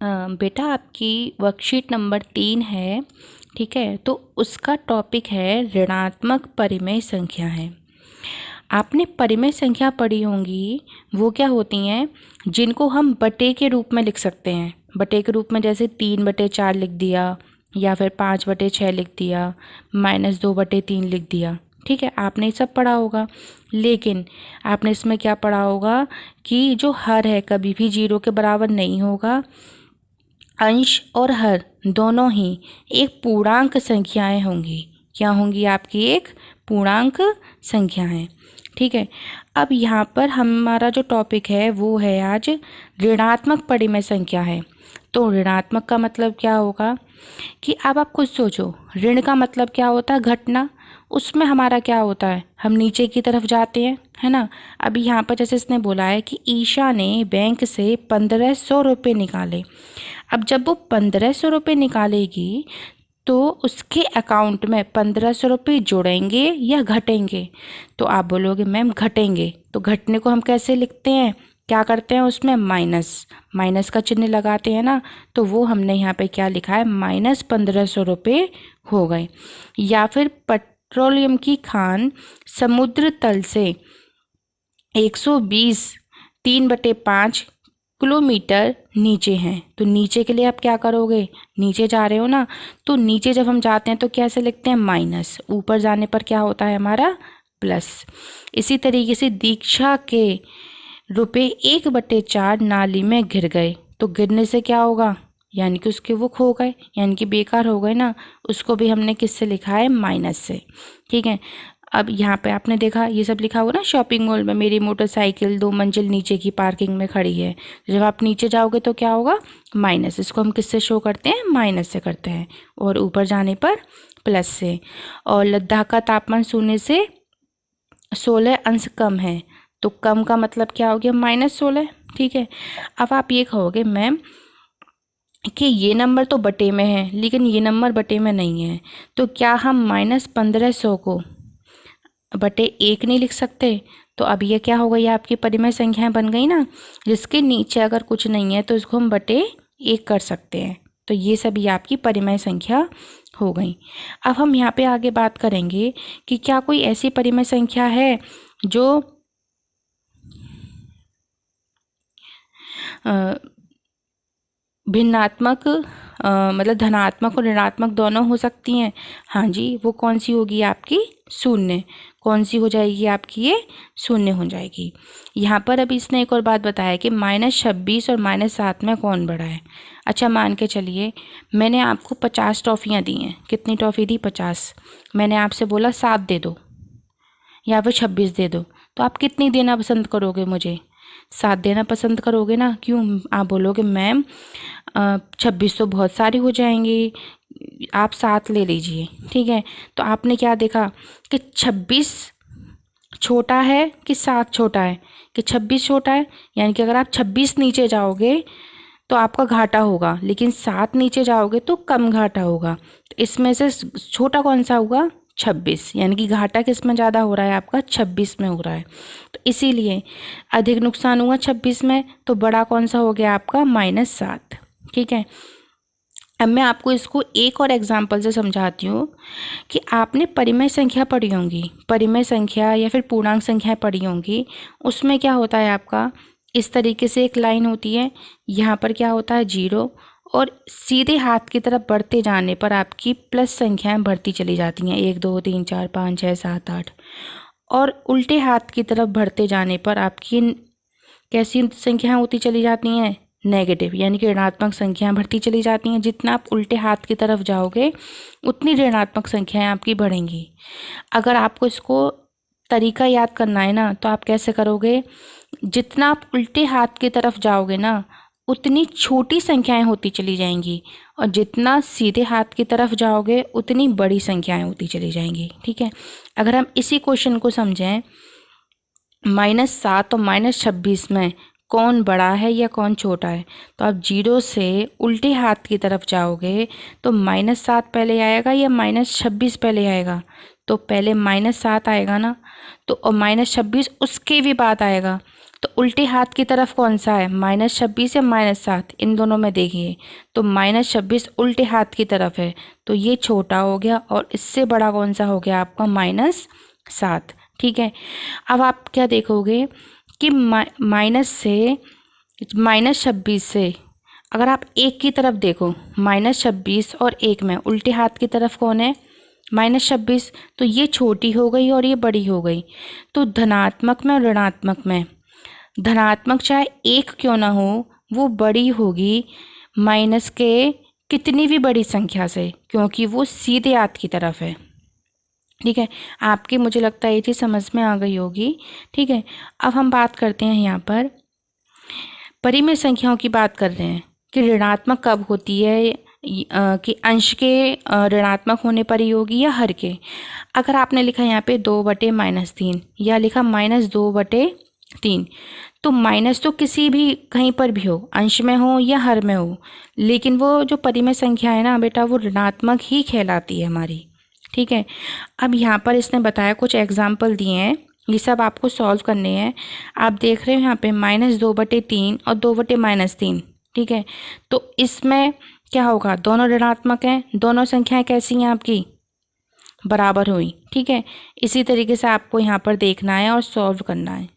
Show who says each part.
Speaker 1: बेटा आपकी worksheet number 3 है, ठीक है। तो उसका टॉपिक है ऋणात्मक परिमेय संख्या है। आपने परिमेय संख्या पढ़ी होंगी, वो क्या होती हैं जिनको हम बटे के रूप में लिख सकते हैं। बटे के रूप में जैसे 3/4 लिख दिया, या फिर 5/6 लिख दिया, -2/3 लिख दिया, ठीक है। आपने ये सब पढ़ा होगा। लेकिन आपने इसमें क्या पढ़ा होगा कि जो हर है कभी भी 0 के बराबर नहीं होगा। अंश और हर दोनों ही एक पूर्णांक संख्याएं होंगी। क्या होंगी? आपकी एक पूर्णांक संख्याएं, ठीक है। अब यहाँ पर हमारा जो टॉपिक है वो है आज ऋणात्मक परिमेय संख्या है। तो ऋणात्मक का मतलब क्या होगा कि अब आप खुद सोचो, ऋण का मतलब क्या होता है? घटना। उसमें हमारा क्या होता है? हम नीचे की तरफ जाते हैं, है ना। अभी यहाँ पर जैसे इसने बोला है कि ईशा ने बैंक से 1500 रुपये निकाले। अब जब वो 1500 रुपये निकालेगी तो उसके अकाउंट में 1500 रुपये जुड़ेंगे या घटेंगे? तो आप बोलोगे मैम घटेंगे। तो घटने को हम कैसे लिखते हैं? क्या करते हैं? उसमें माइनस का चिन्ह लगाते हैं ना। तो वो हमने यहाँ पे क्या लिखा है? -1500 रुपये हो गए। या फिर पेट्रोलियम की खान समुद्र तल से 120 3/5 किलोमीटर नीचे हैं। तो नीचे के लिए आप क्या करोगे? नीचे जा रहे हो ना, तो नीचे जब हम जाते हैं तो कैसे लिखते हैं? माइनस। ऊपर जाने पर क्या होता है हमारा? प्लस। इसी तरीके से दीक्षा के रुपये 1/4 नाली में गिर गए। तो गिरने से क्या होगा? यानी कि उसके वो खो गए, यानी कि बेकार हो गए ना। उसको भी हमने किससे लिखा है? माइनस से, ठीक है। अब यहाँ पे आपने देखा ये सब लिखा हुआ ना, शॉपिंग मॉल में मेरी मोटरसाइकिल 2 मंजिल नीचे की पार्किंग में खड़ी है। जब आप नीचे जाओगे तो क्या होगा? माइनस। इसको हम किससे शो करते हैं? माइनस से करते हैं। और ऊपर जाने पर प्लस से। और लद्दाख का तापमान 0 से 16 अंश कम है। तो कम का मतलब क्या हो गया? -16, ठीक है। अब आप ये कहोगे मैम कि ये नंबर तो बटे में है लेकिन ये नंबर बटे में नहीं है, तो क्या हम -1500 को बटे 1 नहीं लिख सकते? तो अब ये क्या हो गई? आपकी परिमेय संख्याएं बन गई ना। जिसके नीचे अगर कुछ नहीं है तो इसको हम बटे 1 कर सकते हैं। तो ये सभी आपकी परिमेय संख्या हो गई। अब हम यहाँ पे आगे बात करेंगे कि क्या कोई ऐसी परिमेय संख्या है जो भिन्नात्मक मतलब धनात्मक और ऋणात्मक दोनों हो सकती हैं? हाँ जी। वो कौन सी होगी? आपकी 0। कौन सी हो जाएगी आपकी? ये 0 हो जाएगी। यहाँ पर अभी इसने एक और बात बताया कि -26 और -7 में कौन बड़ा है। अच्छा, मान के चलिए मैंने आपको 50 टॉफ़ियाँ दी हैं। कितनी टॉफ़ी दी? 50। मैंने आपसे बोला 7 दे दो या फिर 26 दे दो, तो आप कितनी देना पसंद करोगे मुझे? 7 देना पसंद करोगे ना। क्यों? आप बोलोगे मैम 26 तो बहुत सारी हो जाएंगी, आप 7 ले लीजिए, ठीक है। तो आपने क्या देखा कि 26 छोटा है कि 7 छोटा है? कि 26 छोटा है। यानी कि अगर आप 26 नीचे जाओगे तो आपका घाटा होगा, लेकिन 7 नीचे जाओगे तो कम घाटा होगा। तो इसमें से छोटा कौन सा होगा? 26। यानी कि घाटा किस में ज़्यादा हो रहा है? आपका 26 में हो रहा है। तो इसीलिए अधिक नुकसान हुआ 26 में। तो बड़ा कौन सा हो गया? आपका -7, ठीक है। अब मैं आपको इसको एक और एग्जाम्पल से समझाती हूँ कि आपने परिमेय संख्या पढ़ी होंगी, परिमेय संख्या या फिर पूर्णांक संख्याएं पढ़ी होंगी। उसमें क्या होता है आपका? इस तरीके से एक लाइन होती है। यहाँ पर क्या होता है? 0। और सीधे हाथ की तरफ बढ़ते जाने पर आपकी प्लस संख्याएं बढ़ती चली जाती हैं, 1 2 3 4 5 6 7 8। और उल्टे हाथ की तरफ बढ़ते जाने पर आपकी कैसी संख्याएं होती चली जाती हैं? नेगेटिव, यानी कि ऋणात्मक संख्याएं बढ़ती चली जाती हैं। जितना आप उल्टे हाथ की तरफ जाओगे उतनी ऋणात्मक संख्याएं आपकी बढ़ेंगी। अगर आपको इसको तरीका याद करना है ना, तो आप कैसे करोगे? जितना आप उल्टे हाथ की तरफ जाओगे ना उतनी छोटी संख्याएं होती चली जाएंगी, और जितना सीधे हाथ की तरफ जाओगे उतनी बड़ी संख्याएं होती चली जाएंगी, ठीक है। अगर हम इसी क्वेश्चन को समझें, -7 और -26 में कौन बड़ा है या कौन छोटा है? तो आप 0 से उल्टे हाथ की तरफ जाओगे तो -7 पहले आएगा या -26 पहले आएगा? तो पहले -7 आएगा ना, तो और -26 उसके भी बाद आएगा। तो उल्टे हाथ की तरफ कौन सा है, -26 या -7? इन दोनों में देखिए, तो -26 उल्टे हाथ की तरफ है, तो ये छोटा हो गया और इससे बड़ा कौन सा हो गया आपका, -7। ठीक है, अब आप क्या देखोगे कि -26 से अगर आप एक की तरफ देखो, -26 और एक में उल्टे हाथ की तरफ कौन है, -26, तो ये छोटी हो गई और ये बड़ी हो गई। तो धनात्मक में और ऋणात्मक में, धनात्मक चाहे एक क्यों ना हो, वो बड़ी होगी माइनस के कितनी भी बड़ी संख्या से, क्योंकि वो सीधे हाथ की तरफ है। ठीक है, आपकी मुझे लगता है ये चीज़ समझ में आ गई होगी। ठीक है, अब हम बात करते हैं यहाँ पर परिमेय संख्याओं की बात कर रहे हैं कि ऋणात्मक कब होती है, कि अंश के ऋणात्मक होने पर ही होगी या हर के। अगर आपने लिखा यहाँ पे 2/-3 या लिखा -2/3, तो माइनस तो किसी भी कहीं पर भी हो, अंश में हो या हर में हो, लेकिन वो जो परिमेय संख्या है ना बेटा, वो ऋणात्मक ही कहलाती है हमारी। ठीक है, अब यहाँ पर इसने बताया, कुछ एग्जाम्पल दिए हैं, ये सब आपको सॉल्व करने हैं। आप देख रहे हो यहाँ पे -2/3 और 2/-3। ठीक है, तो इसमें क्या होगा, दोनों ऋणात्मक हैं, दोनों संख्याएं कैसी हैं आपकी, बराबर हुई। ठीक है, इसी तरीके से आपको यहाँ पर देखना है और सॉल्व करना है।